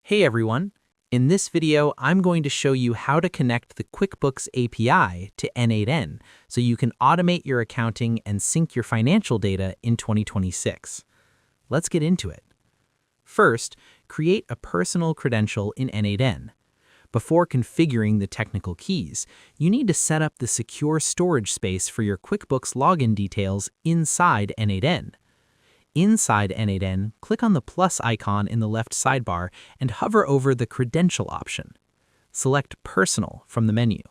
Hey everyone! In this video, I'm going to show you how to connect the QuickBooks API to N8N so you can automate your accounting and sync your financial data in 2026. Let's get into it. First, create a personal credential in N8N. Before configuring the technical keys, you need to set up the secure storage space for your QuickBooks login details inside N8N. Inside N8N, click on the plus icon in the left sidebar and hover over the Credential option. Select Personal from the menu.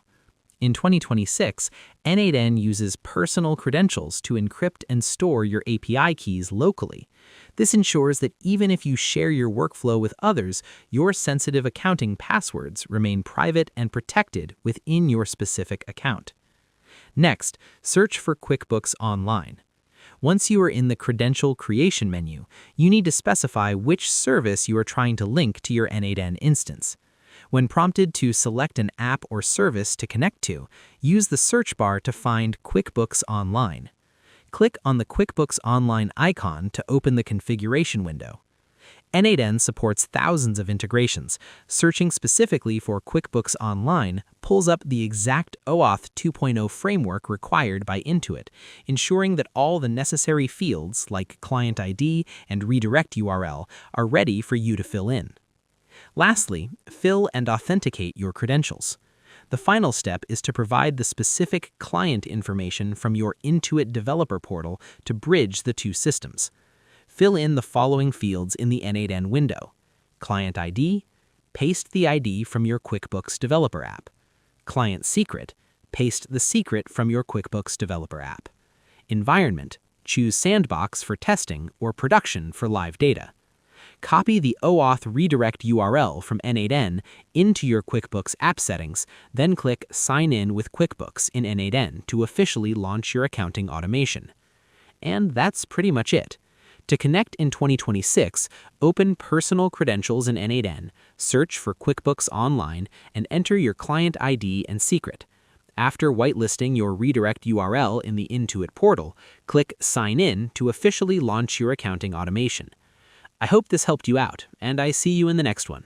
In 2026, N8N uses personal credentials to encrypt and store your API keys locally. This ensures that even if you share your workflow with others, your sensitive accounting passwords remain private and protected within your specific account. Next, search for QuickBooks Online. Once you are in the Credential Creation menu, you need to specify which service you are trying to link to your N8N instance. When prompted to select an app or service to connect to, use the search bar to find QuickBooks Online. Click on the QuickBooks Online icon to open the configuration window. N8N supports thousands of integrations. Searching specifically for QuickBooks Online pulls up the exact OAuth 2.0 framework required by Intuit, ensuring that all the necessary fields like Client ID and Redirect URL are ready for you to fill in. Lastly, fill and authenticate your credentials. The final step is to provide the specific client information from your Intuit developer portal to bridge the two systems. Fill in the following fields in the N8N window: Client ID, paste the ID from your QuickBooks Developer app. Client Secret, paste the secret from your QuickBooks Developer app. Environment, choose Sandbox for testing or Production for live data. Copy the OAuth redirect URL from N8N into your QuickBooks app settings, then click Sign in with QuickBooks in N8N to officially launch your accounting automation. And that's pretty much it. To connect in 2026, open Personal Credentials in N8N, search for QuickBooks Online, and enter your client ID and secret. After whitelisting your redirect URL in the Intuit portal, click Sign In to officially launch your accounting automation. I hope this helped you out, and I see you in the next one.